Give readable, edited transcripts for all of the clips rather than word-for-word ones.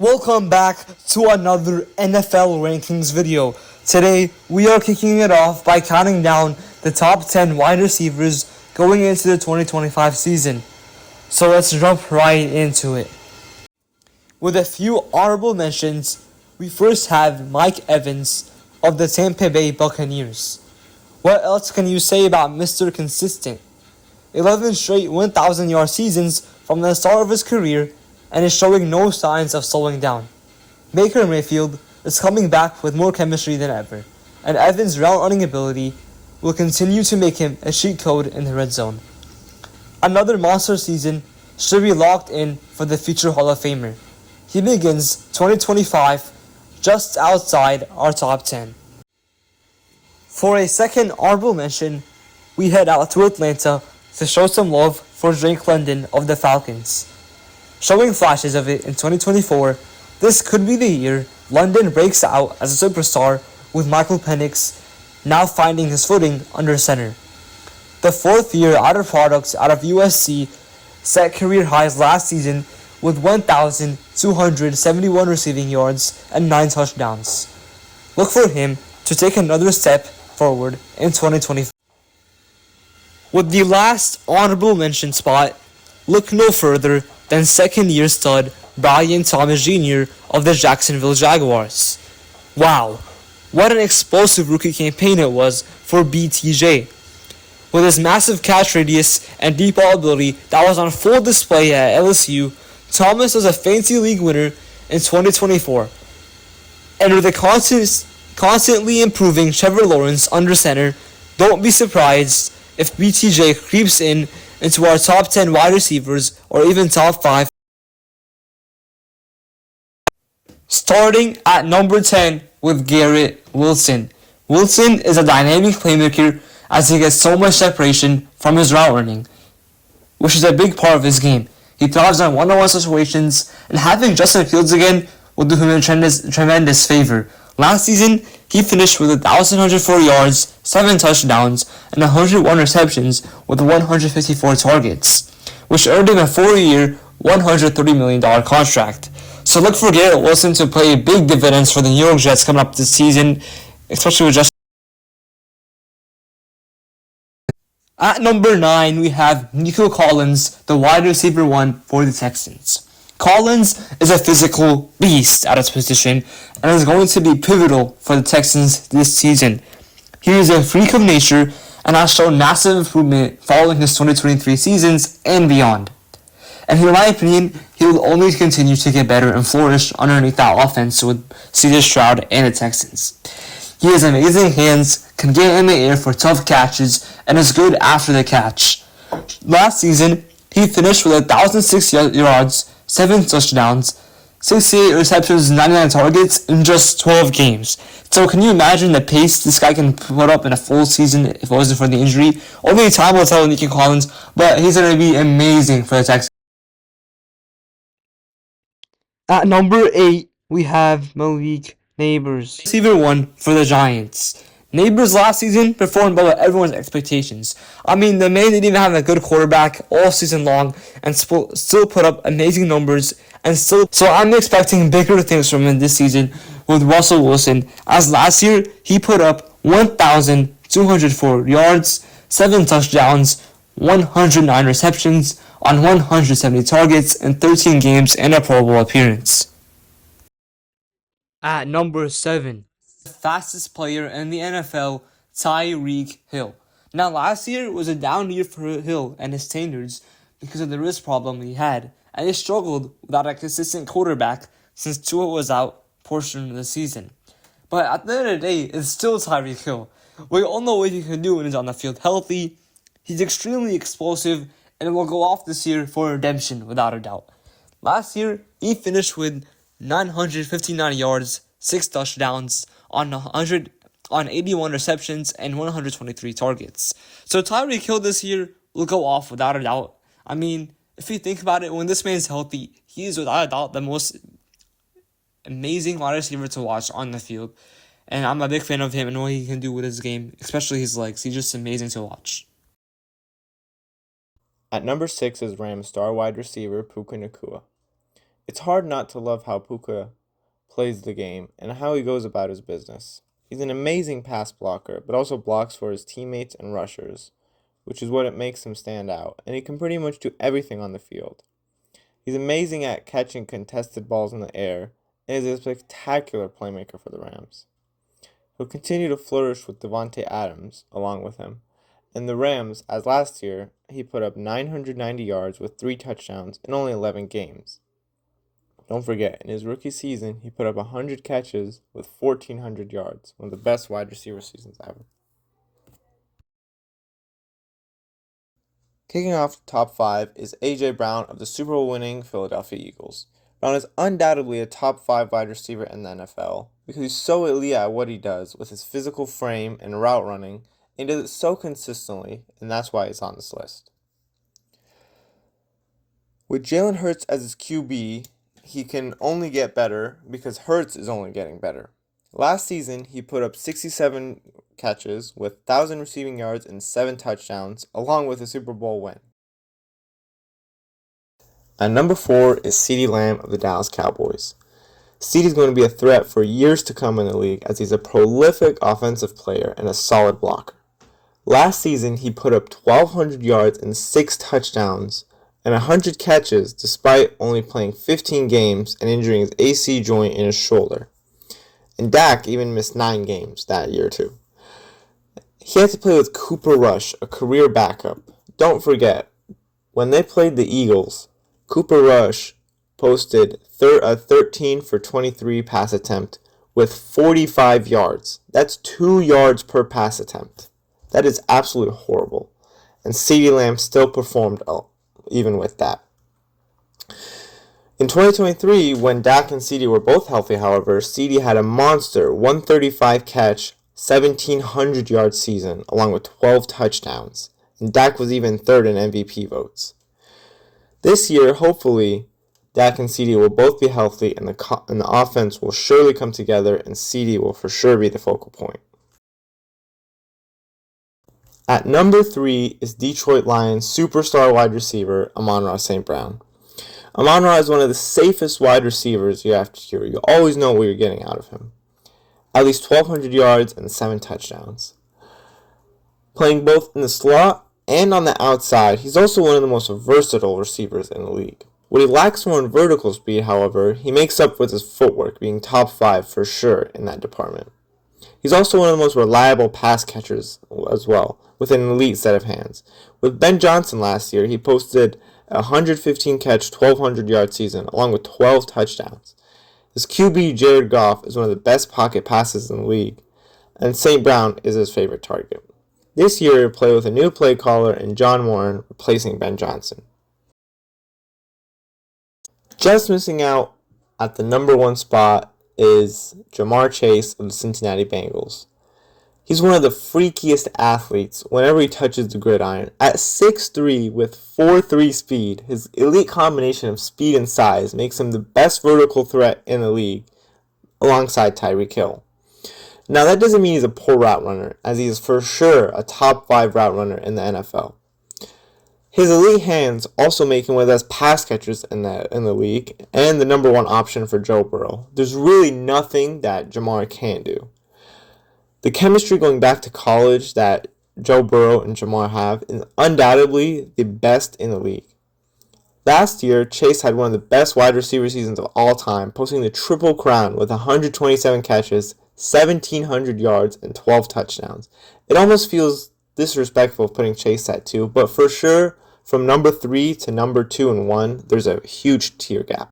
Welcome back to another NFL rankings video. Today, we are kicking it off by counting down the top 10 wide receivers going into the 2025 season. So let's jump right into it. With a few honorable mentions, we first have Mike Evans of the Tampa Bay Buccaneers. What else can you say about Mr. Consistent? 11 straight 1,000-yard seasons from the start of his career and is showing no signs of slowing down. Baker Mayfield is coming back with more chemistry than ever, and Evans' route running ability will continue to make him a cheat code in the red zone. Another monster season should be locked in for the future Hall of Famer. He begins 2025 just outside our top 10. For a second honorable mention, we head out to Atlanta to show some love for Drake London of the Falcons. Showing flashes of it in 2024, this could be the year London breaks out as a superstar with Michael Penix now finding his footing under center. The fourth year out of product out of USC set career highs last season with 1,271 receiving yards and 9 touchdowns. Look for him to take another step forward in 2024. With the last honorable mention spot, look no further than second-year stud Brian Thomas Jr. of the Jacksonville Jaguars. Wow, what an explosive rookie campaign it was for BTJ. With his massive catch radius and deep ball ability that was on full display at LSU, Thomas was a fantasy league winner in 2024. And with the constantly improving Trevor Lawrence under center, don't be surprised if BTJ creeps into our top 10 wide receivers or even top 5. Starting at number 10 with Garrett Wilson. Wilson is a dynamic playmaker as he gets so much separation from his route running, which is a big part of his game. He thrives on one-on-one situations, and having Justin Fields again will do him a tremendous favor. Last season, he finished with 1,104 yards, 7 touchdowns, and 101 receptions with 154 targets, which earned him a 4-year, $130 million contract. So look for Garrett Wilson to play big dividends for the New York Jets coming up this season, especially with Justin. At number 9, we have Nico Collins, the wide receiver 1 for the Texans. Collins is a physical beast at his position and is going to be pivotal for the Texans this season. He is a freak of nature and has shown massive improvement following his 2023 seasons and beyond. And in my opinion, he will only continue to get better and flourish underneath that offense with C.J. Stroud and the Texans. He has amazing hands, can get in the air for tough catches, and is good after the catch. Last season, he finished with 1,006 yards, 7 touchdowns, 68 receptions, 99 targets in just 12 games. So can you imagine the pace this guy can put up in a full season if it wasn't for the injury? Only time will tell Nico Collins, but he's going to be amazing for the Texans. At number 8, we have Malik Nabers, receiver 1 for the Giants. Nabers last season performed below everyone's expectations. I mean, the man didn't even have a good quarterback all season long and still put up amazing numbers. So I'm expecting bigger things from him this season with Russell Wilson, as last year he put up 1,204 yards, 7 touchdowns, 109 receptions on 170 targets in 13 games and a Pro Bowl appearance. At number 7, the fastest player in the NFL, Tyreek Hill. Now, last year was a down year for Hill and his standards because of the wrist problem he had, and he struggled without a consistent quarterback since Tua was out portion of the season. But at the end of the day, it's still Tyreek Hill. We all know what he can do when he's on the field healthy. He's extremely explosive and will go off this year for redemption without a doubt. Last year, he finished with 959 yards, 6 touchdowns on 81 receptions and 123 targets. So Tyreek Hill this year will go off without a doubt. I mean, if you think about it, when this man's healthy, he is without a doubt the most amazing wide receiver to watch on the field. And I'm a big fan of him and what he can do with his game, especially his legs. He's just amazing to watch. At number 6 is Rams star wide receiver Puka Nacua. It's hard not to love how Puka plays the game and how he goes about his business. He's an amazing pass blocker, but also blocks for his teammates and rushers, which is what it makes him stand out, and he can pretty much do everything on the field. He's amazing at catching contested balls in the air and is a spectacular playmaker for the Rams. He'll continue to flourish with Davante Adams along with him. And the Rams, as last year, he put up 990 yards with 3 touchdowns in only 11 games. Don't forget, in his rookie season, he put up 100 catches with 1,400 yards, one of the best wide receiver seasons ever. Kicking off the top 5 is A.J. Brown of the Super Bowl winning Philadelphia Eagles. Brown is undoubtedly a top 5 wide receiver in the NFL because he's so elite at what he does with his physical frame and route running, and does it so consistently, and that's why he's on this list. With Jalen Hurts as his QB, he can only get better because Hurts is only getting better. Last season, he put up 67 catches with 1,000 receiving yards and 7 touchdowns, along with a Super Bowl win. At number 4 is CeeDee Lamb of the Dallas Cowboys. CeeDee is going to be a threat for years to come in the league as he's a prolific offensive player and a solid blocker. Last season, he put up 1,200 yards and 6 touchdowns and 100 catches despite only playing 15 games and injuring his AC joint in his shoulder. And Dak even missed 9 games that year too. He had to play with Cooper Rush, a career backup. Don't forget, when they played the Eagles, Cooper Rush posted a 13 for 23 pass attempt with 45 yards. That's 2 yards per pass attempt. That is absolutely horrible. And CeeDee Lamb still performed even with that. In 2023, when Dak and CeeDee were both healthy, however, CeeDee had a monster 135 catch, 1,700 yard season, along with 12 touchdowns. And Dak was even third in MVP votes. This year, hopefully, Dak and CeeDee will both be healthy and the offense will surely come together and CeeDee will for sure be the focal point. At number 3 is Detroit Lions superstar wide receiver Amon-Ra St. Brown. Amon-Ra is one of the safest wide receivers you have to hear. You always know what you're getting out of him. At least 1,200 yards and 7 touchdowns. Playing both in the slot and on the outside, he's also one of the most versatile receivers in the league. What he lacks more in vertical speed, however, he makes up with his footwork, being top 5 for sure in that department. He's also one of the most reliable pass catchers as well, with an elite set of hands. With Ben Johnson last year, he posted a 115 catch, 1,200 yard season, along with 12 touchdowns. His QB, Jared Goff, is one of the best pocket passes in the league, and St. Brown is his favorite target. This year, he'll play with a new play caller and John Warren replacing Ben Johnson. Just missing out at the number 1 spot is Ja'Marr Chase of the Cincinnati Bengals. He's one of the freakiest athletes whenever he touches the gridiron. At 6'3" with 4'3" speed, his elite combination of speed and size makes him the best vertical threat in the league, alongside Tyreek Hill. Now that doesn't mean he's a poor route runner, as he is for sure a top 5 route runner in the NFL. His elite hands also make him one of the best pass catchers in the league, and the number 1 option for Joe Burrow. There's really nothing that Ja'Marr can't do. The chemistry going back to college that Joe Burrow and Ja'Marr have is undoubtedly the best in the league. Last year, Chase had one of the best wide receiver seasons of all time, posting the Triple Crown with 127 catches, 1,700 yards, and 12 touchdowns. It almost feels disrespectful putting Chase at 2, but for sure, from number 3 to number 2 and 1, there's a huge tier gap.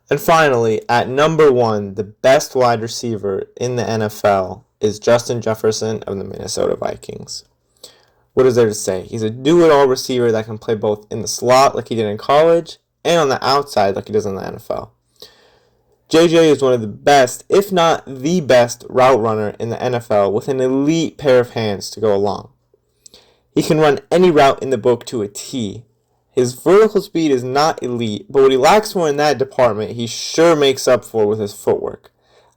And finally, at number 1, the best wide receiver in the NFL is Justin Jefferson of the Minnesota Vikings. What is there to say? He's a do-it-all receiver that can play both in the slot like he did in college and on the outside like he does in the NFL. JJ is one of the best, if not the best, route runner in the NFL with an elite pair of hands to go along. He can run any route in the book to a T. His vertical speed is not elite, but what he lacks more in that department, he sure makes up for with his footwork.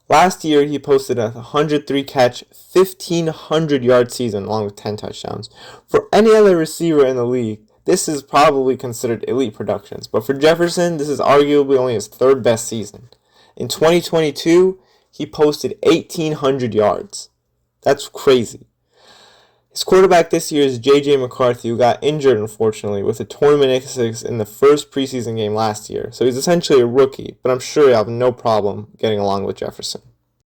Last year, he posted a 103 catch, 1,500 yard season along with 10 touchdowns. For any other receiver in the league, this is probably considered elite productions. But for Jefferson, this is arguably only his third best season. In 2022, he posted 1,800 yards. That's crazy. His quarterback this year is J.J. McCarthy, who got injured, unfortunately, with a torn meniscus in the first preseason game last year. So he's essentially a rookie, but I'm sure he'll have no problem getting along with Jefferson.